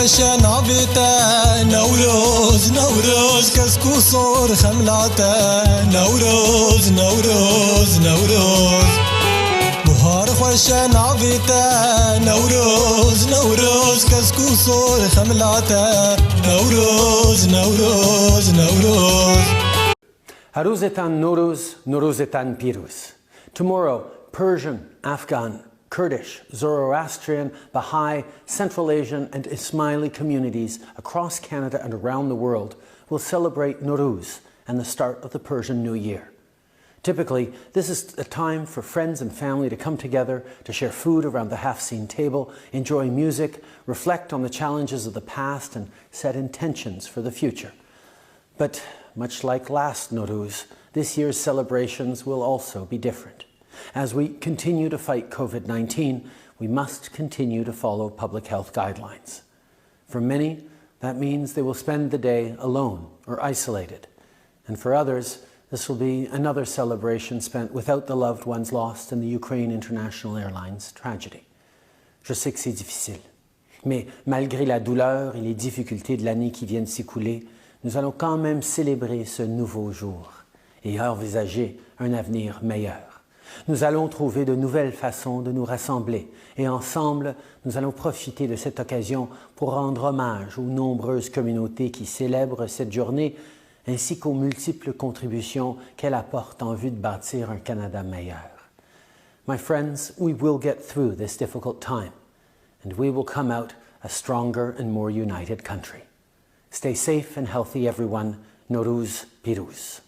خوش نابته نوروز نوروز کسکو صور خملاته نوروز نوروز نوروز بهار خوش نابته نوروز نوروز کسکو صور خملاته نوروز نوروز نوروز Haruzetan Nowruz, Nowruzetan Piruz. Tomorrow, Persian, Afghan, Kurdish, Zoroastrian, Baha'i, Central Asian and Ismaili communities across Canada and around the world will celebrate Nowruz and the start of the Persian New Year. Typically, this is a time for friends and family to come together, to share food around the half-seen table, enjoy music, reflect on the challenges of the past and set intentions for the future. But much like last Nowruz, this year's celebrations will also be different. As we continue to fight COVID-19, we must continue to follow public health guidelines. For many, that means they will spend the day alone or isolated. And for others, this will be another celebration spent without the loved ones lost in the Ukraine International Airlines tragedy. Je sais que c'est difficile, mais malgré la douleur et les difficultés de l'année qui vient de s'écouler, nous allons quand même célébrer ce nouveau jour et envisager un avenir meilleur. Nous allons trouver de nouvelles façons de nous rassembler et ensemble, nous allons profiter de cette occasion pour rendre hommage aux nombreuses communautés qui célèbrent cette journée ainsi qu'aux multiples contributions qu'elle apporte en vue de bâtir un Canada meilleur. My friends, we will get through this difficult time and we will come out a stronger and more united country. Stay safe and healthy, everyone. Nowruz Piruz.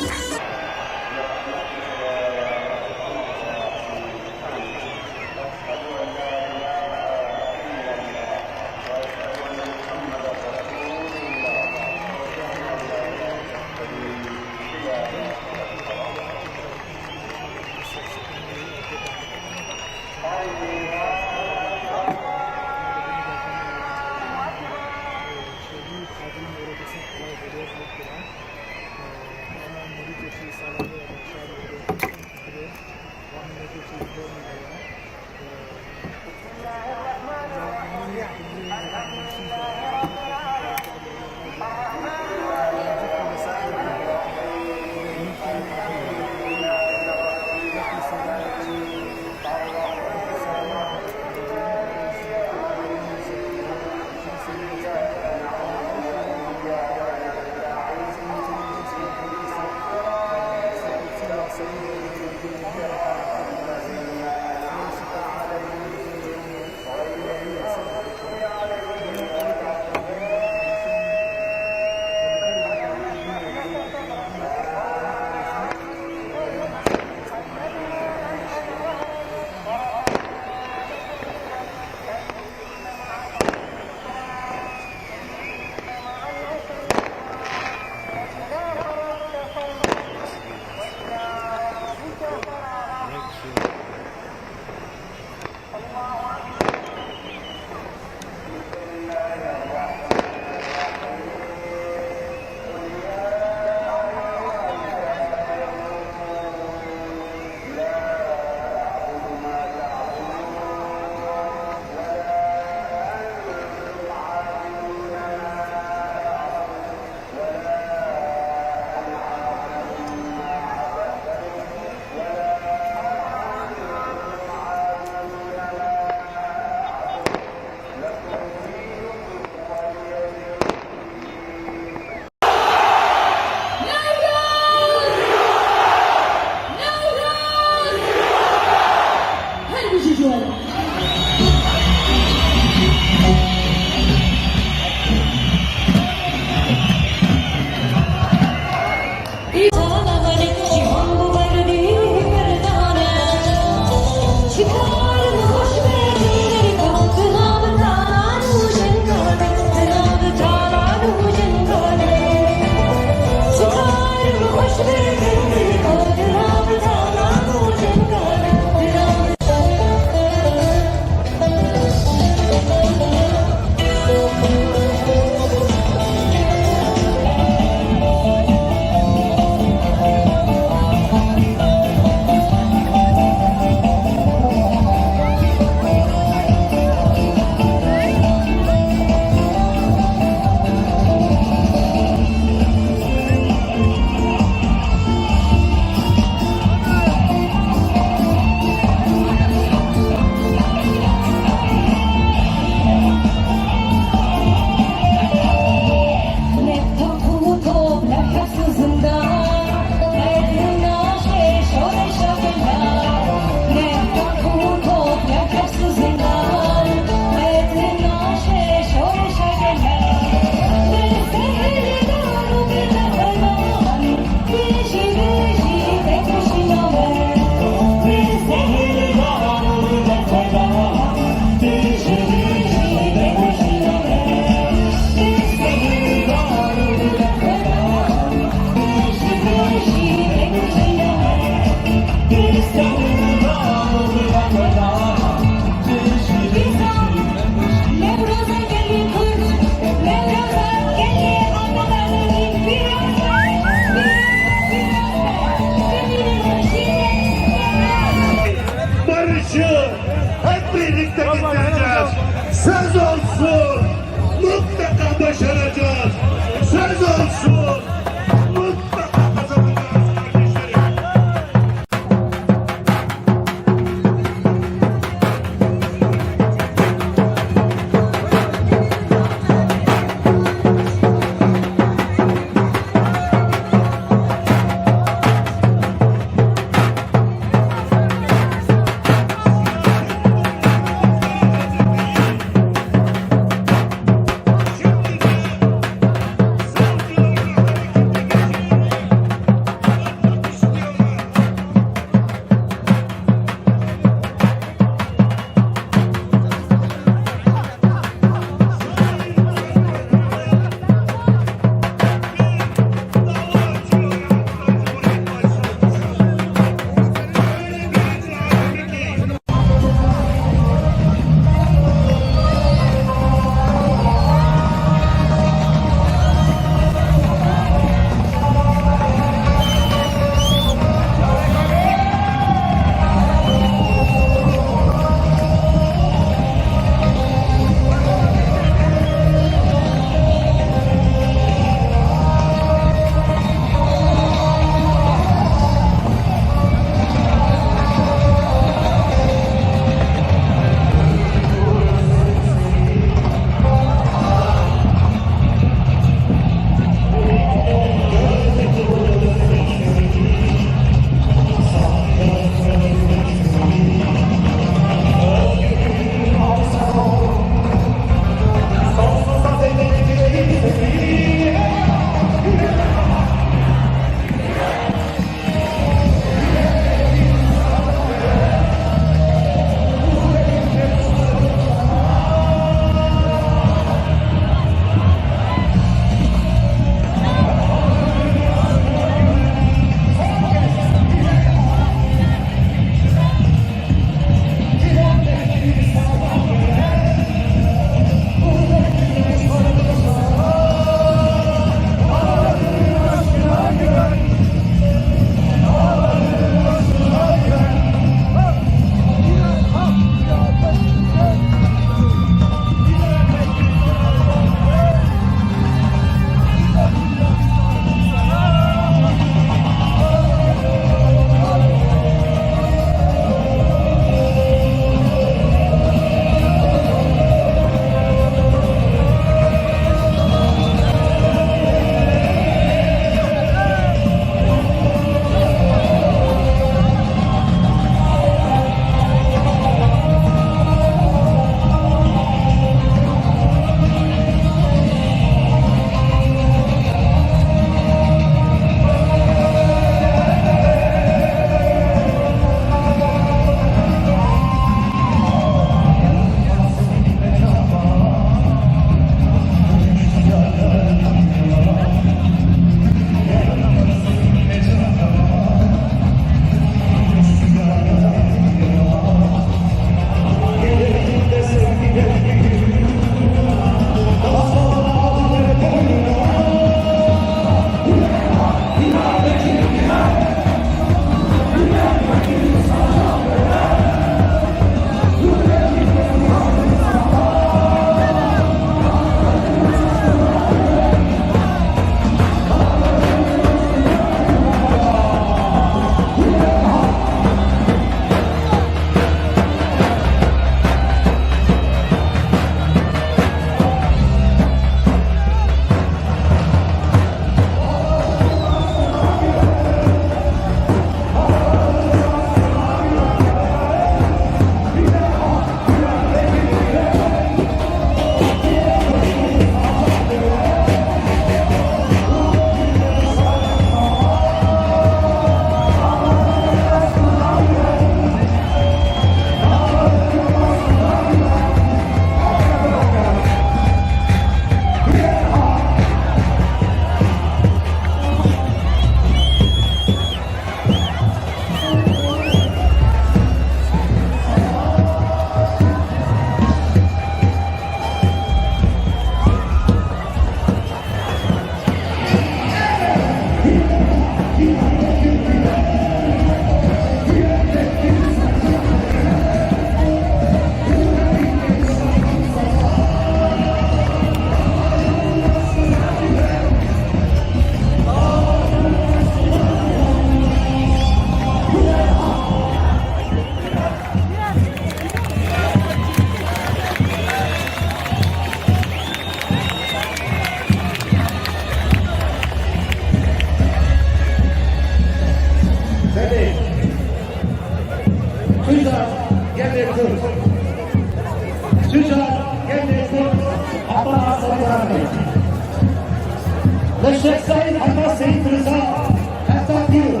الشيخ سعيد حماس سعيد رضا التقدير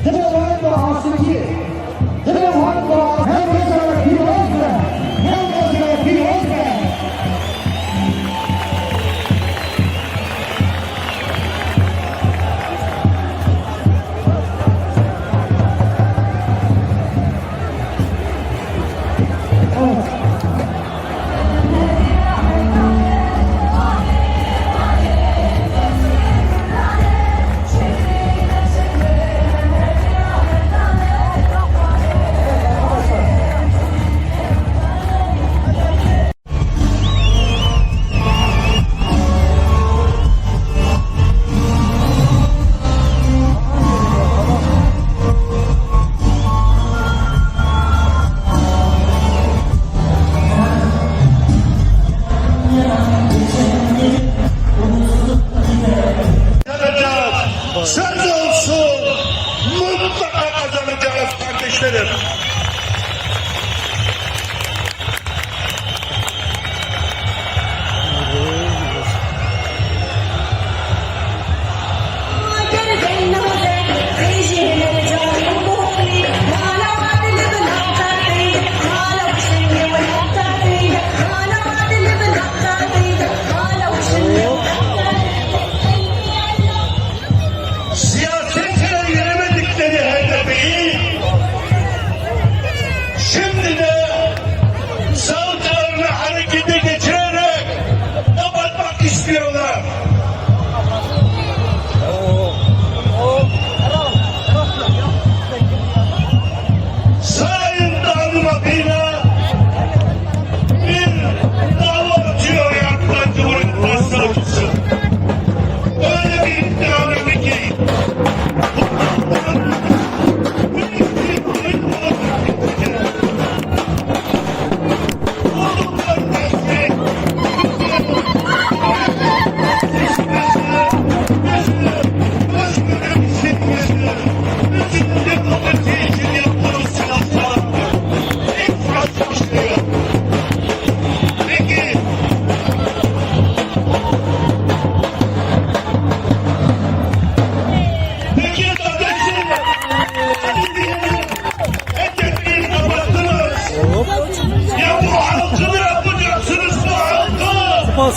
دلوان معاصرين دلوان هم وزارة في الأسرة هم وزارة في الأسرة Söz olsun, mutlaka kazanacağız kardeşlerim. Siyasetle yenemedikleri HDP'yi şimdi de sağlıklarını harekete geçirerek kapatmak istiyorlar. Sayın Dağlı Makina bir dava atıyor yapmak Cumhuriyet Savcısı. Öyle bir iddia vermek ki Peki Peki kardeşim, HDP'yi kapattınız. Ya bu halkı ne yapacaksınız bu halkı?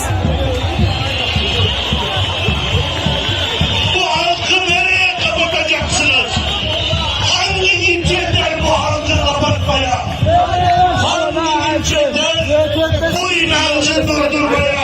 Bu halkı nereye kapatacaksınız? Hangi güç yeter bu halkı kapatmaya? Hangi güç yeter bu inancı durdurmaya?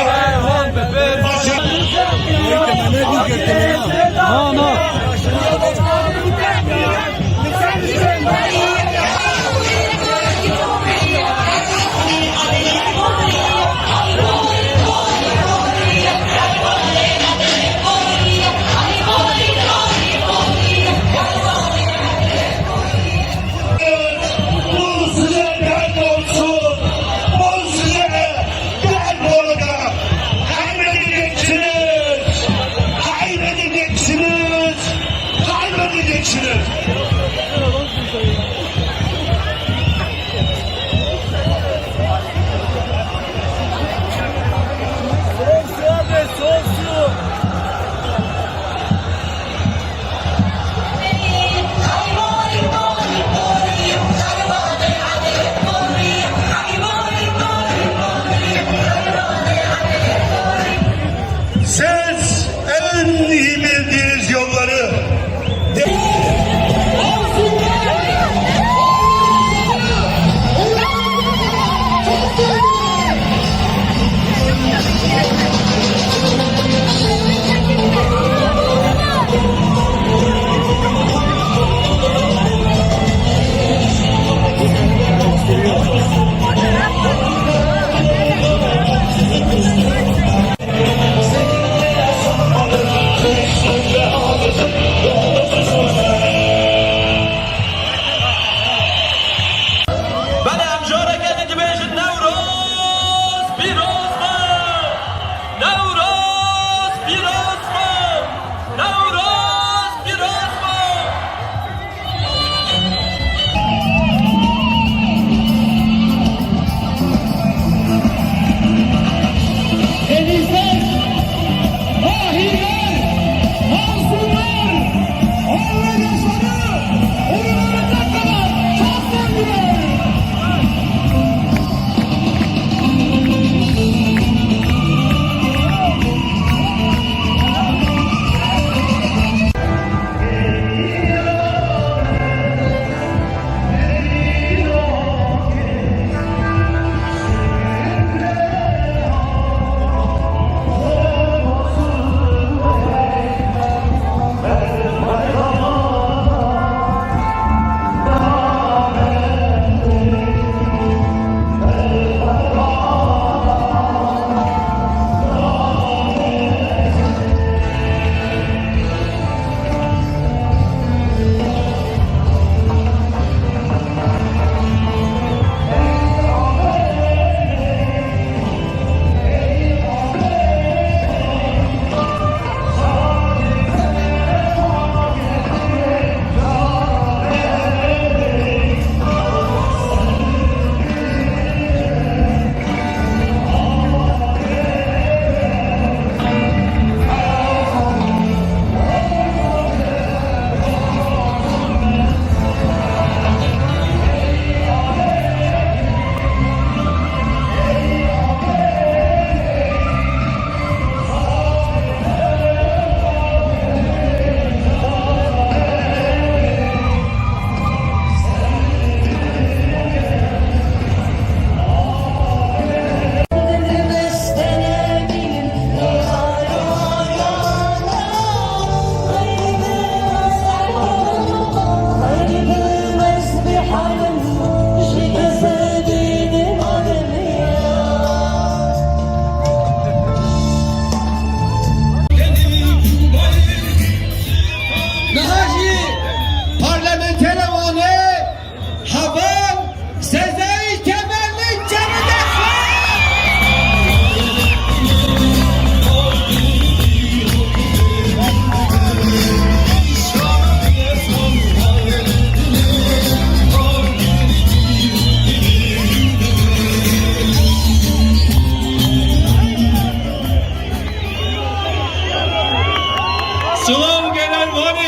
Bu size dert olsun. Bu size dert olacak. Kaybedeceksiniz. Kaybedeceksiniz. Kaybedeceksiniz. Siz en iyi bildiğiniz yolları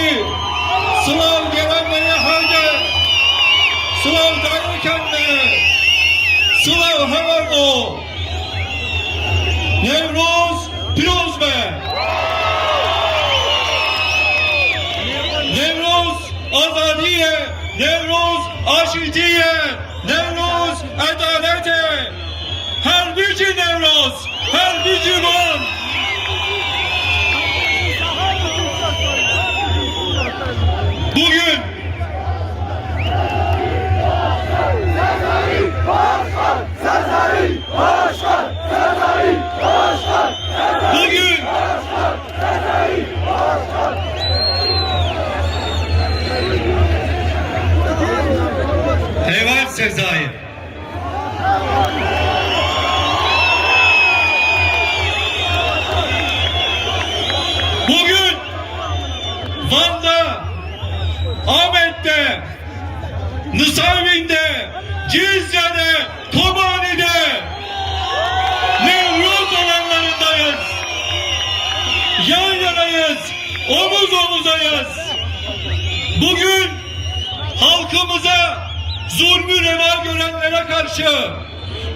Ukraini, Slav Gelenleri Hayde, Slav Dayanıkenme, Slav Havarno, Nevruz Pirozme, Nevruz Azadiye, Nevruz Aşitiye, Nevruz Adalete, Herbici Nevruz, Herbici Van. Bugün bugün Heval Sezai bugün Van'da, Ahmet'te, Nusaybin'de, Cizre'de, Kobani'de Nevruz alanlarındayız. Yan yanayız, omuz omuzayız. Bugün halkımıza zulmü reva görenlere karşı,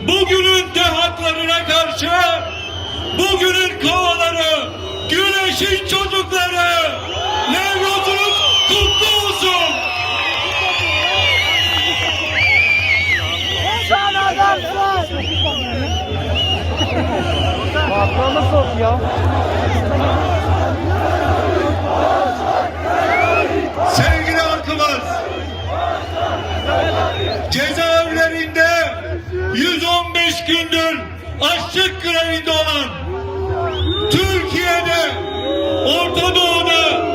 bugünün dehatlarına karşı, bugünün kovaları, güneşin çocukları, Nevruz'unuz kutlu olsun. Patlamı sok ya. Sevgili halkımız, cezaevlerinde 115 gündür açlık grevinde olan, Türkiye'de, Orta Doğu'da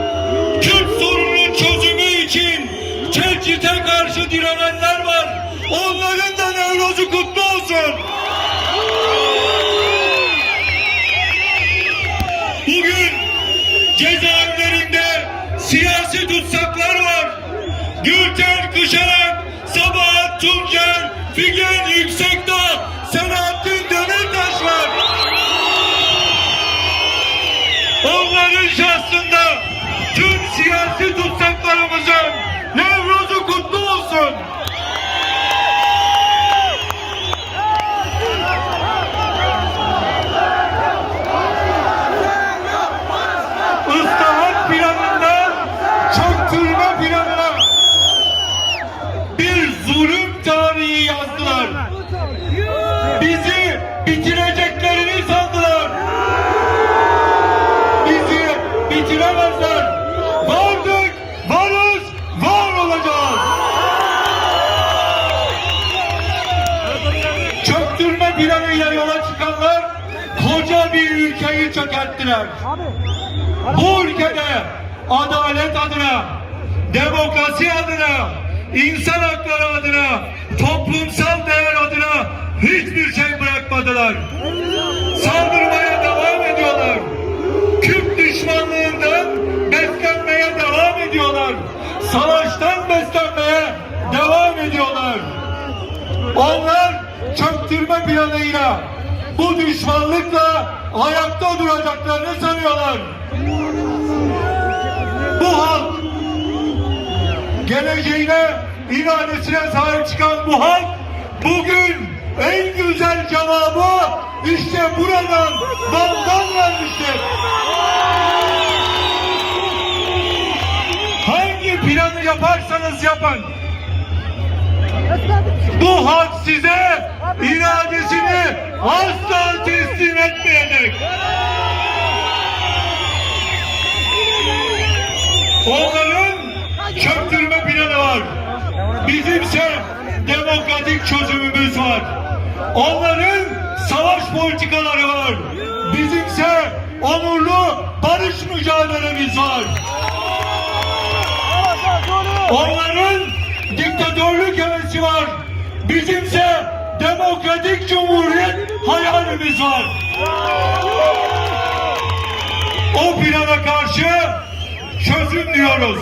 Kürt sorununun çözümü için tecrite karşı direnenler var. Onların da Nevruz'u kutlu olsun. Bugün cezaevlerinde siyasi tutsaklar var. Gülten Kışarak, Sabahat Tuncer, Figen Yüksekdağ, Selahattin Demirtaş var. Onların şahsında tüm siyasi tutsaklarımızın Nevruz'u kutlu olsun. Islahat planından çöktürme planına bir zulüm tarihi yazdılar. Bizi bitireceklerini sandılar. Bizi bitiremezler. Vardık, varız, var olacağız. Çöktürme planıyla yola çıkanlar koca bir ülkeyi çökerttiler. Bu ülkede adalet adına, demokrasi adına, insan hakları adına, toplumsal değer adına hiçbir şey bırakmadılar. Saldırmaya devam ediyorlar. Kürt düşmanlığından beslenmeye devam ediyorlar. Savaştan beslenmeye devam ediyorlar. Onlar çöktürme planıyla, bu düşmanlıkla ayakta duracaklarını sanıyorlar. Bu halk, geleceğine, iradesine sahip çıkan bu halk, bugün en güzel cevabı işte buradan, Van'dan vermiştir. Hangi planı yaparsanız yapın, bu halk size iradesini asla teslim etmeyecek. Onların çöktürme planı var. Bizimse demokratik çözümümüz var. Onların savaş politikaları var. Bizimse onurlu barış mücadelemiz var. Onların diktatörlük hevesi var. Bizimse demokratik cumhuriyet hayalimiz var. O plana karşı çözüm diyoruz.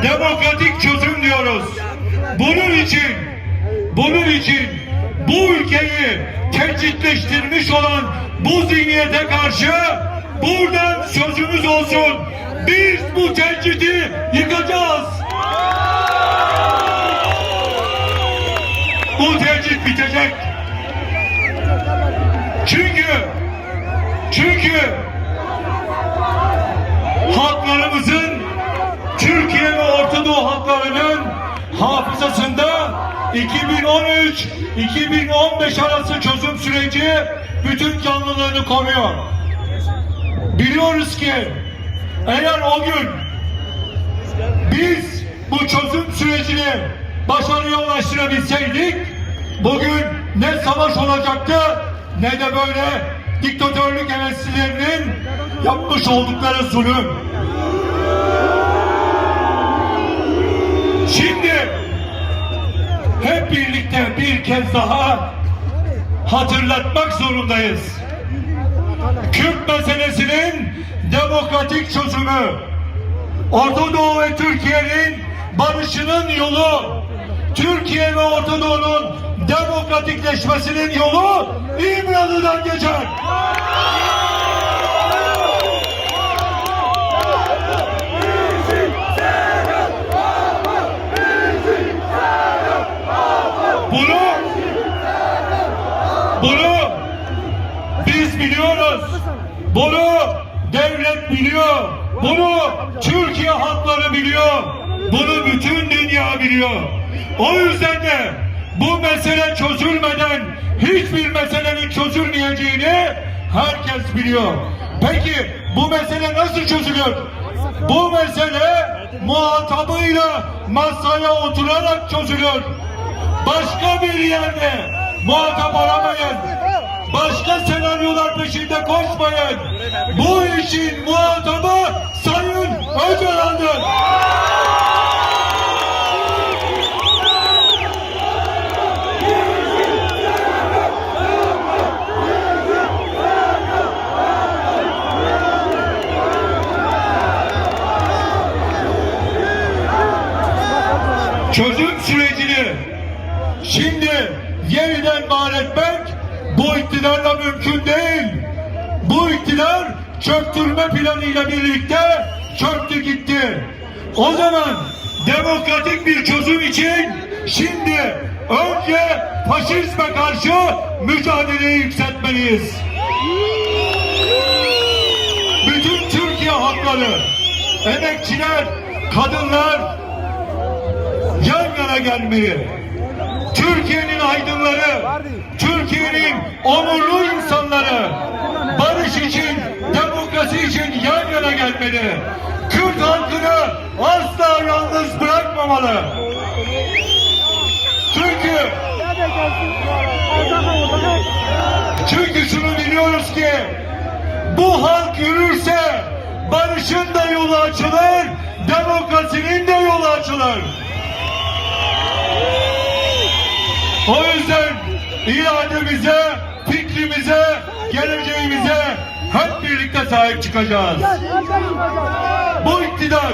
Demokratik çözüm diyoruz. Bunun için bu ülkeyi tecritleştirmiş olan bu zihniyete karşı buradan sözümüz olsun. Biz bu tecridi yıkacağız. Bu tecrit bitecek. Çünkü halklarımızın, Türkiye ve Orta Doğu halklarının hafızasında 2013-2015 arası çözüm süreci bütün canlılığını koruyor. Biliyoruz ki eğer o gün biz bu çözüm sürecini başarıya ulaştırabilseydik, bugün ne savaş olacaktı ne de böyle diktatörlük heveslilerinin yapmış oldukları zulüm. Şimdi hep birlikte bir kez daha hatırlatmak zorundayız. Kürt meselesinin demokratik çözümü, Orta Doğu ve Türkiye'nin barışının yolu, Türkiye ve Orta Doğu'nun demokratikleşmesinin yolu İmralı'dan geçer. Bunu biz biliyoruz. Bunu devlet biliyor. Bunu Türkiye halkları biliyor. Bunu bütün dünya biliyor. O yüzden de bu mesele çözülmeden hiçbir meselenin çözülmeyeceğini herkes biliyor. Peki bu mesele nasıl çözülür? Bu mesele muhatabıyla masaya oturarak çözülür. Başka bir yerde muhatap aramayın. Başka senaryolar peşinde koşmayın. Bu işin muhatabı Sayın Öcalan'dır. Çözüm sürecini şimdi yeniden var etmek bu iktidarla mümkün değil. Bu iktidar çöktürme planıyla birlikte çöktü gitti. O zaman demokratik bir çözüm için şimdi önce faşizme karşı mücadeleyi yükseltmeliyiz. Bütün Türkiye halkları, emekçiler, kadınlar yan yana gelmeli. Türkiye'nin aydınları, Türkiye'nin onurlu insanları barış için, demokrasi için yan yana gelmeli. Kürt halkını asla yalnız bırakmamalı. Çünkü şunu biliyoruz ki bu halk yürürse barışın da yolu açılır, demokrasinin de yolu açılır. O yüzden irademize, fikrimize, geleceğimize hep birlikte sahip çıkacağız. Bu iktidar,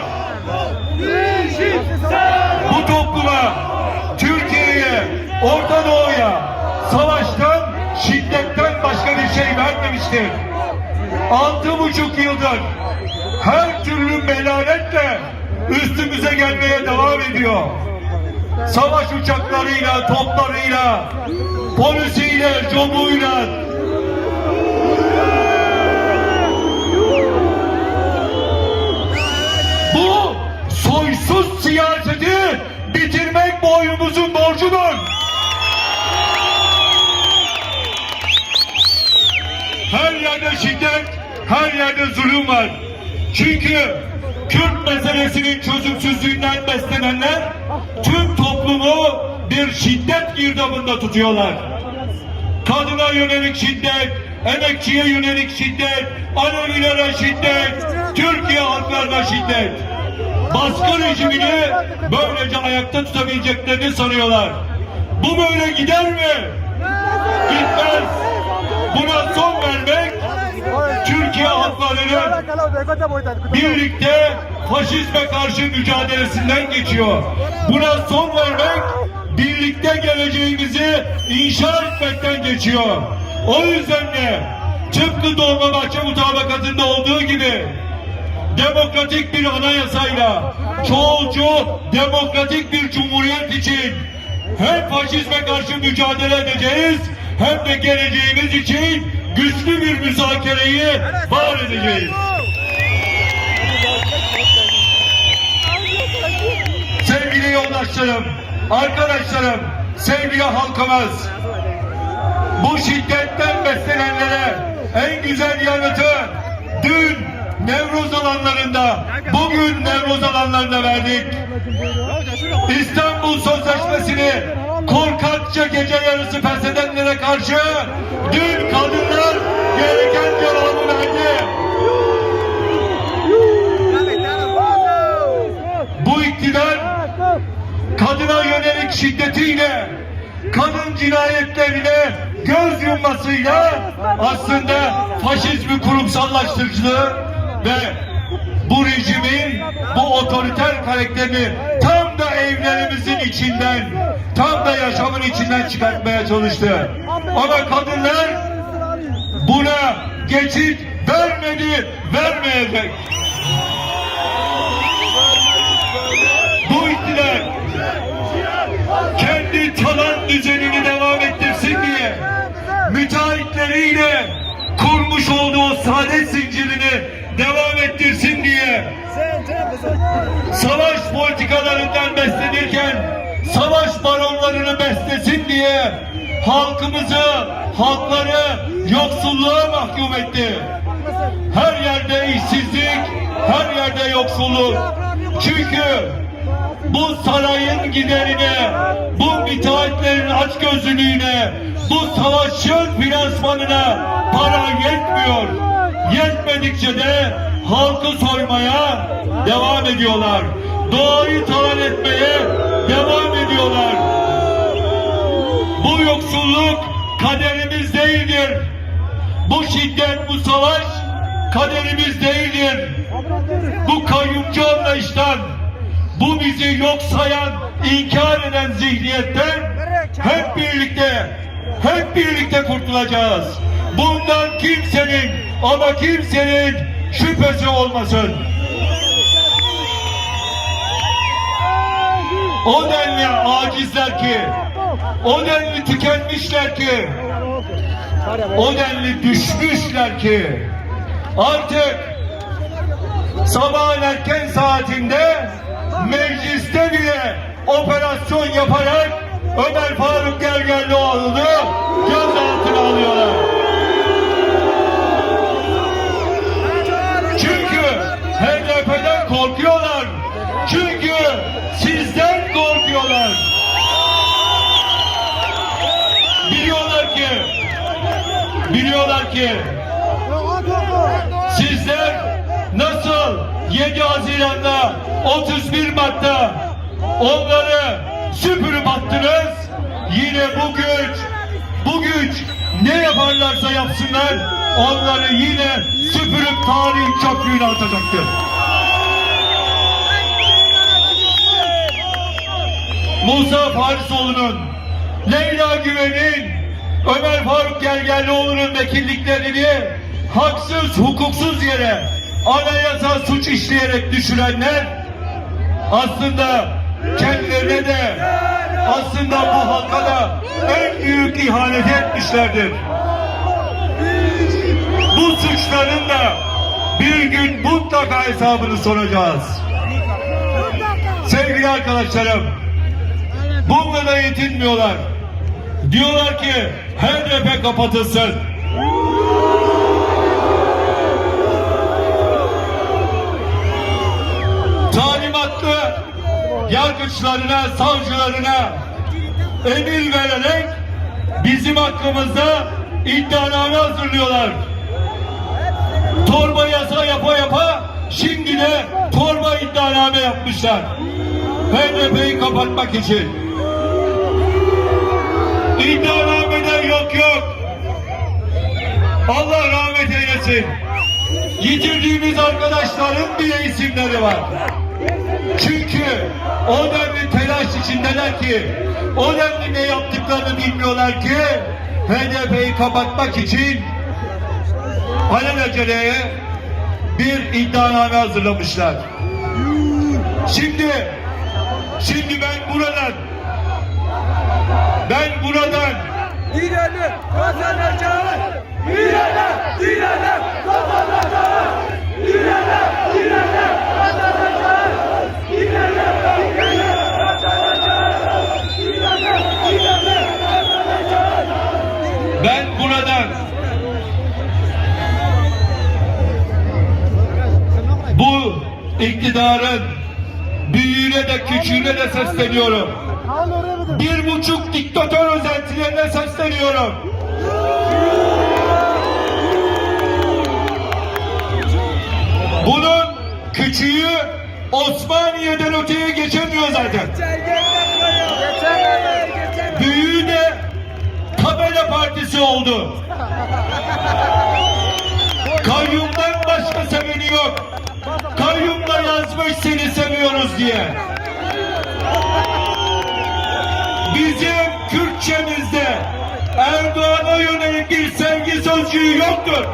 bu topluma, Türkiye'ye, Orta Doğu'ya savaştan, şiddetten başka bir şey vermemiştir. 6,5 yıldır her türlü melanetle üstümüze gelmeye devam ediyor. Savaş uçaklarıyla, toplarıyla, polisiyle, jobuyla. Bu soysuz siyaseti bitirmek boynumuzun borcudur. Her yerde şiddet, her yerde zulüm var. Çünkü Kürt meselesinin çözümsüzlüğünden beslenenler tüm toplumu bir şiddet girdabında tutuyorlar. Kadına yönelik şiddet, emekçiye yönelik şiddet, Alevilere şiddet, Türkiye halklarına şiddet. Baskı rejimini böylece ayakta tutabileceklerini sanıyorlar. Bu böyle gider mi? Gitmez. Buna son vermek Türkiye halklarının birlikte faşizme karşı mücadelesinden geçiyor. Buna son vermek birlikte geleceğimizi inşa etmekten geçiyor. O yüzden de tıpkı Dolmabahçe mutabakatında olduğu gibi demokratik bir anayasayla, çoğulcu, demokratik bir cumhuriyet için hem faşizme karşı mücadele edeceğiz, hem de geleceğimiz için güçlü bir müzakereyi var edeceğiz. Sevgili yoldaşlarım, arkadaşlarım, sevgili halkımız, bu şiddetten beslenenlere en güzel yanıtı dün Nevruz alanlarında, bugün Nevruz alanlarında verdik. İstanbul Sözleşmesi'ni korkakça gece yarısı feshedenlere karşı dün kadınlar gereken cevabı verdi. Bu iktidar kadına yönelik şiddetiyle, kadın cinayetlerine göz yummasıyla aslında faşizmi kurumsallaştırıcılığı ve bu rejimin bu otoriter karakterini tam da evlerimizin içinden, tam da yaşamın içinden çıkartmaya çalıştı. Ama kadınlar buna geçit vermedi, vermeyecek. Bu iktidar kendi talan düzenini devam ettirsin diye müteahhitleriyle kurmuş olduğu saadet zincirini devam ettirsin diye savaş politikalarından beslenirken savaş baronlarını beslesin diye halkımızı, halkları yoksulluğa mahkum etti. Her yerde işsizlik, her yerde yoksulluk. Çünkü bu sarayın giderine, bu müteahhitlerin açgözlülüğüne, bu savaşın finansmanına para yetmiyor. Yetmedikçe de halkı soymaya devam ediyorlar. Doğayı talan etmeye devam ediyorlar. Bu yoksulluk kaderimiz değildir. Bu şiddet, bu savaş kaderimiz değildir. Bu kayyumcu anlayıştan, bu bizi yok sayan, inkar eden zihniyetten hep birlikte kurtulacağız. Bundan kimsenin ama kimsenin şüphesi olmasın. O denli acizler ki, o denli tükenmişler ki, o denli düşmüşler ki artık sabahın erken saatinde mecliste bile operasyon yaparak Ömer Faruk Gergerlioğlu'nu gözaltına alıyorlar. Çünkü HDP'den korkuyorlar. Çünkü sizden korkuyorlar. Biliyorlar ki sizler nasıl 7 Haziran'da 31 Mart'ta onları süpürüp attınız, yine bu güç ne yaparlarsa yapsınlar onları yine süpürüp tarihin çöplüğüne atacaktır. Musa Farisoğlu'nun, Leyla Güven'in, Ömer Faruk Gergerlioğlu'nun vekilliklerini haksız, hukuksuz yere anayasa suç işleyerek düşürenler aslında kendilerine de aslında bu halka da en büyük ihanet etmişlerdir. Bu suçların da bir gün mutlaka hesabını soracağız. Sevgili arkadaşlarım, bununla da yetinmiyorlar. Diyorlar ki HDP kapatılsın. Talimatlı yargıçlarına, savcılarına emir vererek bizim hakkımızda iddianame hazırlıyorlar. Torba yasa yapa şimdi de torba iddianame yapmışlar. HDP'yi kapatmak için. İddianamede yok. Allah rahmet eylesin. Yitirdiğimiz arkadaşların bile isimleri var. Çünkü o denli telaş içindeler ki, o denli ne yaptıklarını bilmiyorlar ki, HDP'yi kapatmak için alelacele bir iddianame hazırlamışlar. Şimdi ben buradan İnanın kazanacağız. İnanın kazanacağız. İnanın kazanacağız. ben buradan bu iktidarın büyüğüne de küçüğüne de sesleniyorum. 1,5 diktatör özentilerine sesleniyorum. Bunun küçüğü Osmaniye'den öteye geçemiyor zaten. Büyüğü de tabela partisi oldu. Kayyumdan başka seveni yok. Kayyum da yazmış seni seviyoruz diye. Bizim Kürtçemizde Erdoğan'a yönelik bir sevgi sözcüğü yoktur.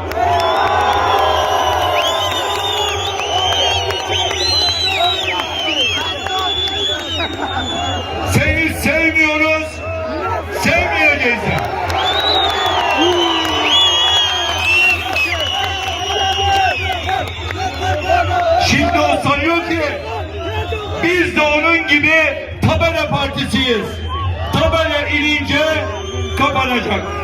Seni sevmiyoruz, sevmeyeceğiz de. Şimdi o sanıyor ki biz de onun gibi tabela partisiyiz. Tabela inince kapanacak.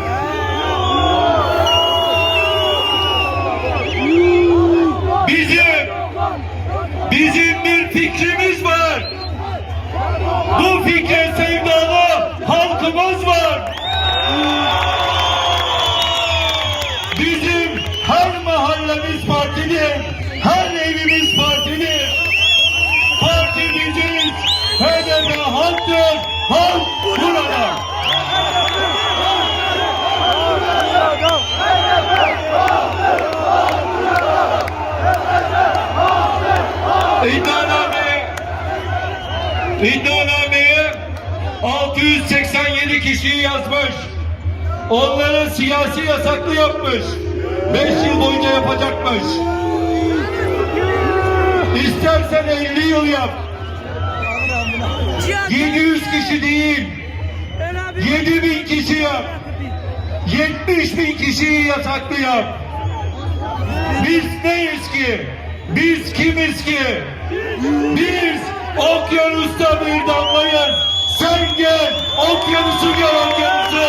Bizim bir fikrimiz var. Bu fikre sevdalı halkımız var. Bizim her mahallemiz partidir, her evimiz partidir. Partimiz HDP halktır, halk burada. İddianameye 687 kişiyi yazmış. Onları siyasi yasaklı yapmış. 5 yıl boyunca yapacakmış. İstersen 50 yıl yap. 700 kişi değil, 7.000 kişi yap. 70.000 kişiyi yasaklı yap. Biz neyiz ki? Biz kimiz ki? Biz okyanusta bir damlayız. Sen gel, okyanusu gel, okyanusu.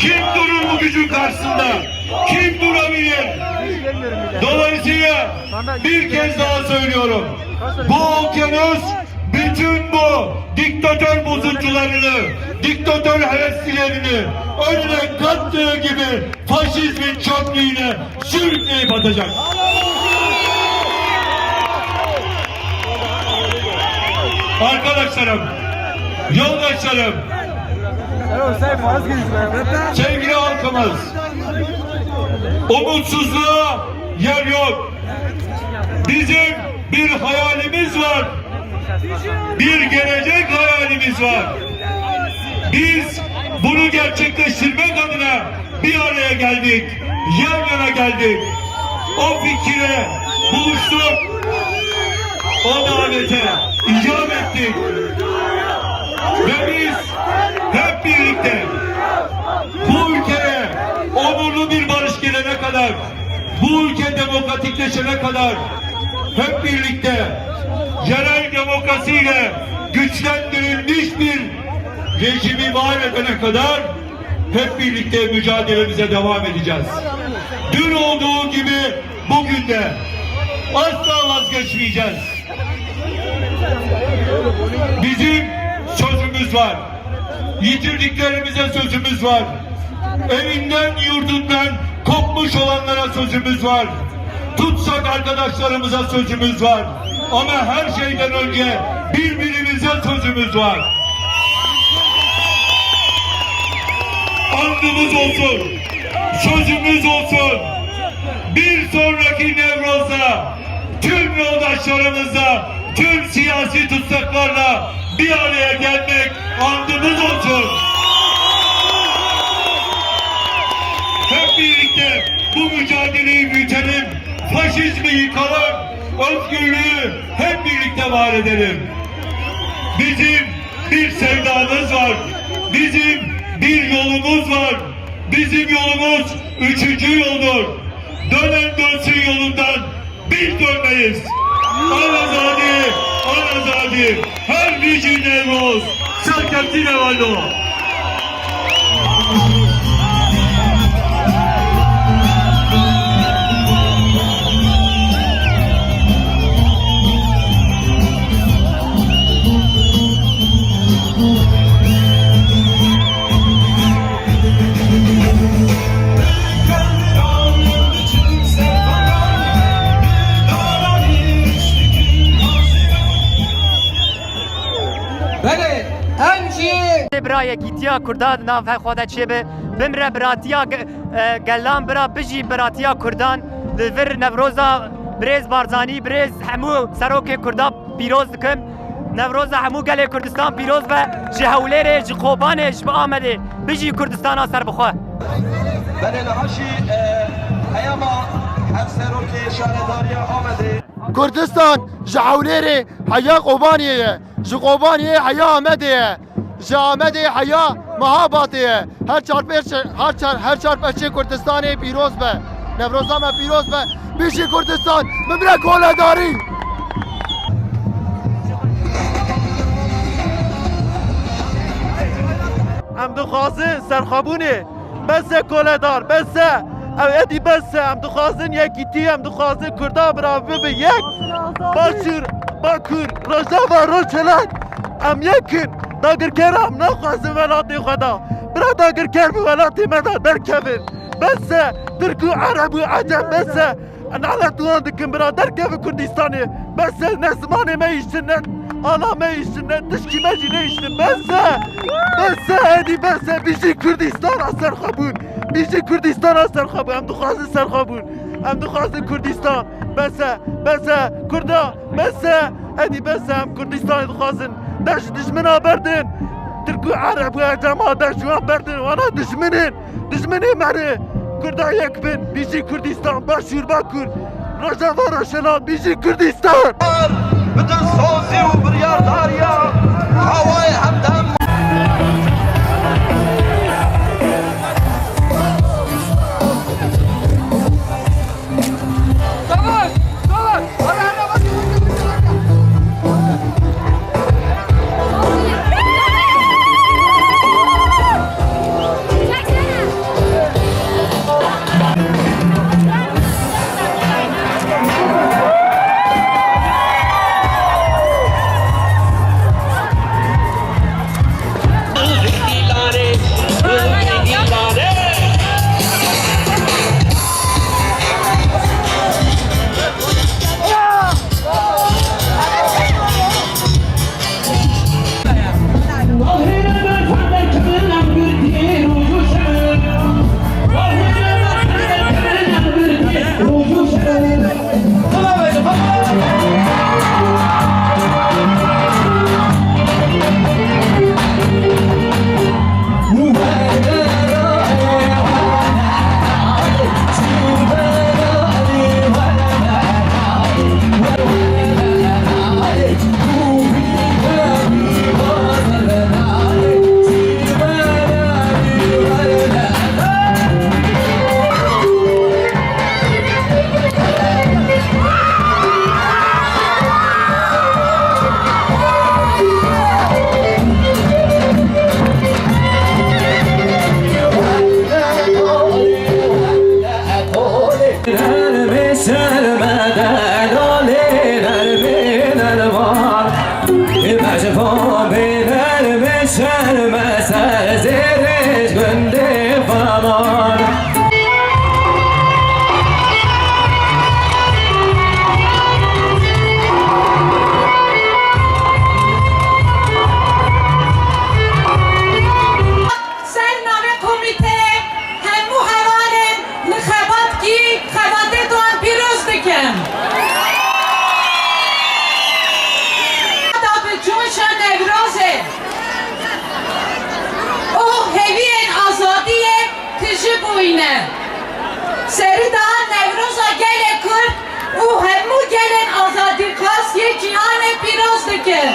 Kim durur bu gücün karşısında? Kim durabilir? Dolayısıyla bir kez daha söylüyorum. Bu okyanus bütün bu diktatör bozuntularını, diktatör heveslilerini önüne kattığı gibi faşizmin çöplüğüne sürükleyip atacak. Arkadaşlarım, yoldaşlarım, sevgili halkımız, umutsuzluğa yer yok. Bizim bir hayalimiz var. Bir gelecek hayalimiz var. Biz bunu gerçekleştirmek adına bir araya geldik. Yan yana geldik. O fikire buluştuk. O davete icap ettik. Ve biz hep birlikte bu ülkeye onurlu bir barış gelene kadar, bu ülke demokratikleşene kadar hep birlikte yerel demokrasiyle güçlendirilmiş bir rejimi var edene kadar hep birlikte mücadelemize devam edeceğiz. Dün olduğu gibi bugün de asla vazgeçmeyeceğiz. Bizim sözümüz var. Yitirdiklerimize sözümüz var. Evinden yurdundan kopmuş olanlara sözümüz var. Tutsak arkadaşlarımıza sözümüz var. Ama her şeyden önce birbirimize sözümüz var. Andımız olsun, sözümüz olsun. Bir sonraki Nevroz'da tüm yoldaşlarımızla, tüm siyasi tutsaklarla bir araya gelmek andımız olsun. birlikte bu mücadeleyi büyütelim. Faşizmi yıkalım. Özgürlüğü hep birlikte var edelim. Bizim bir sevdamız var. Bizim bir yolumuz var. Bizim yolumuz 3. yoldur. Dönen dönsün yolundan biz dönmeyiz. Al-Azadi, Al-Azadi, her vicin Nevroz, Serkeptin Evaldo. برای گیتیا کردان نام خود چه به بمره براتیا گلان برا بجی براتیا کردان لور نوروزا برز بارزانی برز همو سروک کردان پیروز کم نوروزا همو گله کردستان پیروز و جهولره جخوبانش به آمده بجی کردستان سر بخواه بله نهاشی ایاما هم سروک شارداری آمده کردستان جهولره حیا قوبانیه جخوبانیه حیا آمده جامد حیا محاباته هر چار بچه کردستان پیروز به نوروزا ما پیروز به بیشی کردستان ممره کوله داری ام دخوازن سرخابونه بس کوله دار بس او ادی بس ام دخوازن یکیتی ام دخوازن کردا برابر به یک باشور باکور روزا و روچلک ام یکن داگر کرم نخواستم ولاتی خدا برا داگر کرم ولاتی مدا درکبن بس ترکو عرب و عجم بس انا توان دکم برا درکب کردستانی بس نسمان میشتن آلا میشتن تشکی مجی نیشتن بس ادی بس بیشی کردستان اثر خبون بیشی کردستان اثر خبون هم دخواست سر خبون هم دخواست کردستان بس کردا بس ادی بس هم کردستان دخواستن دشمنا بردن ترکو عرب و عجما دشمنا بردن وانا دشمنه مره کردا یک بن بیشی کردستان باشور باکور رجا و روشنا بیشی کردستان بدون سوزی و بریارداریا هوای همدم Serida Nevroza gele Kurd û hemû gelên azadî xas yê cîhanê pîroz dikin.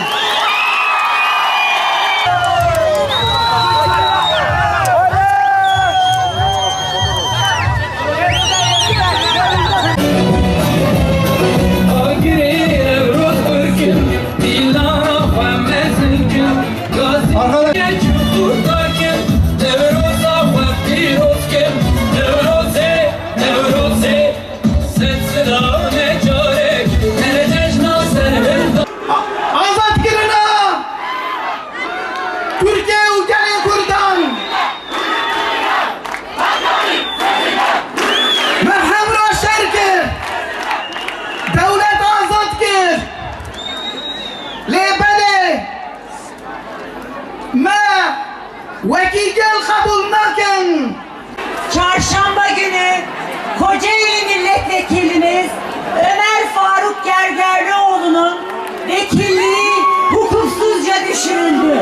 Çarşamba günü Kocaeli Milletvekilimiz Ömer Faruk Gergerlioğlu'nun vekilliği hukuksuzca düşürüldü.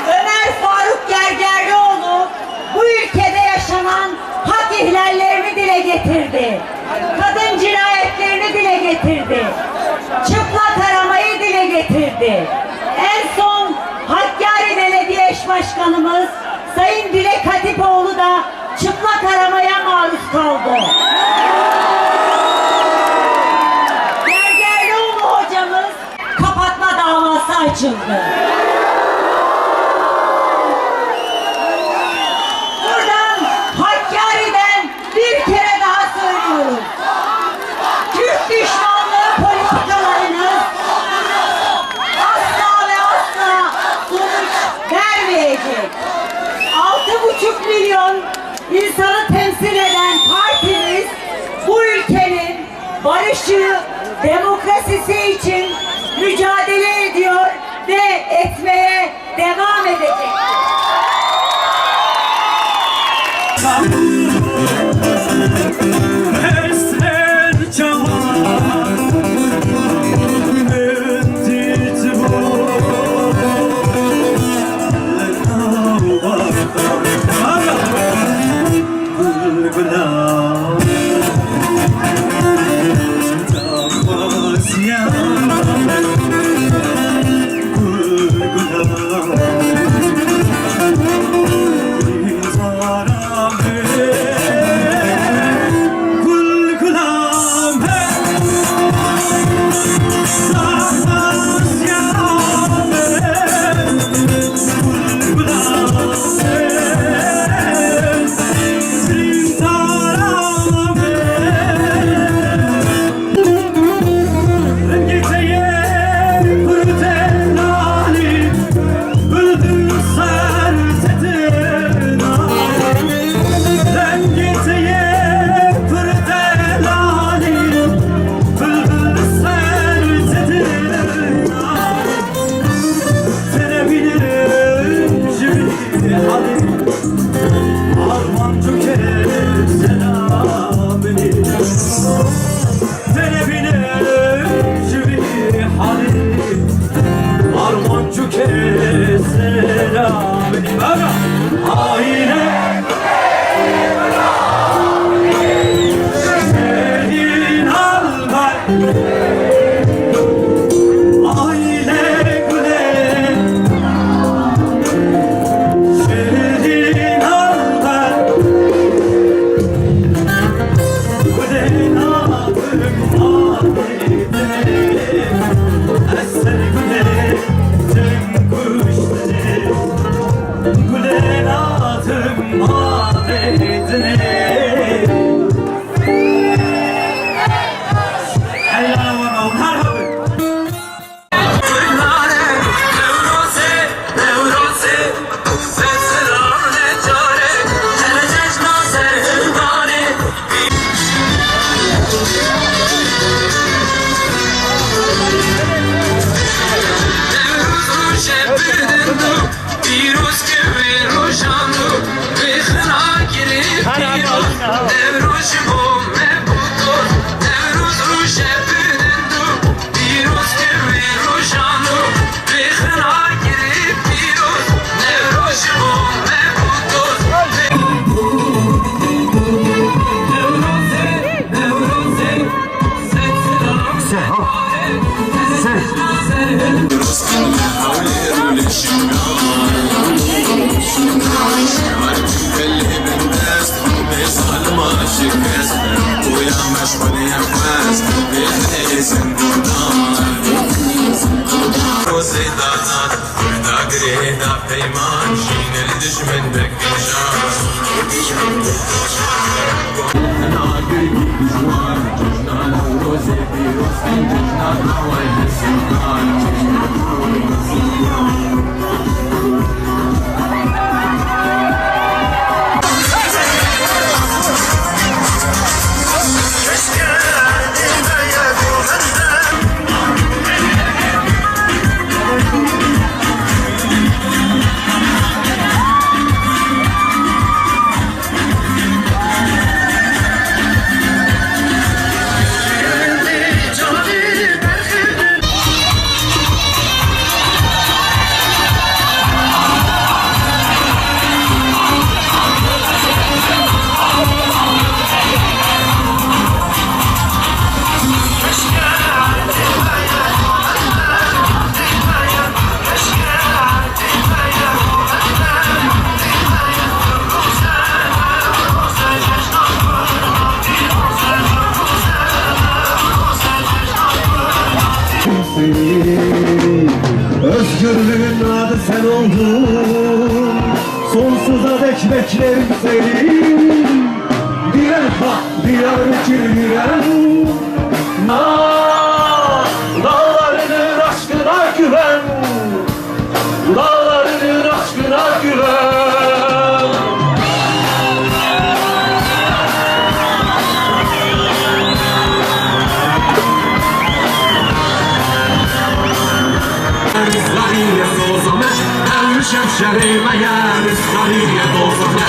Ömer Faruk Gergerlioğlu bu ülkede yaşanan hak ihlallerini dile getirdi. Kadın cinayetlerini dile getirdi. Çıplak aramayı dile getirdi. En son Hakkari Belediye Eş Başkanımız Sayın Dilek Hatipoğlu da çıplak aramaya maruz kaldı. Gergerlioğlu hocamız kapatma davası açıldı. Buradan Hakkari'den bir kere daha söylüyorum. Türk düşmanlığı politikalarınız asla ve asla sonuç vermeyecek. 6,5 milyon insanı temsil eden partimiz bu ülkenin barışı, demokrasisi için mücadele ediyor ve etmeye devam edecek. Piruz gibi roşanlı, bıxına girip piruz Özgürlüğün adı sen oldun. Sonsuza dek beklerim seni. Diren bak Diyarbakır diren. Dağlarının aşkına güven. Dağlarının aşkına güven. شفشري ميان الصغير دوصنا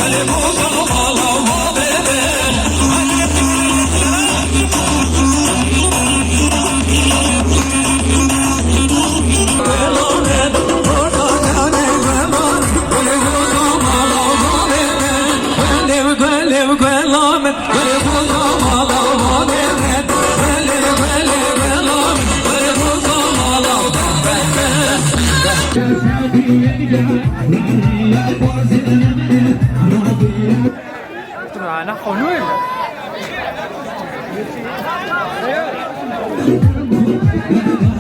Hadi أنا خلوي Thank you.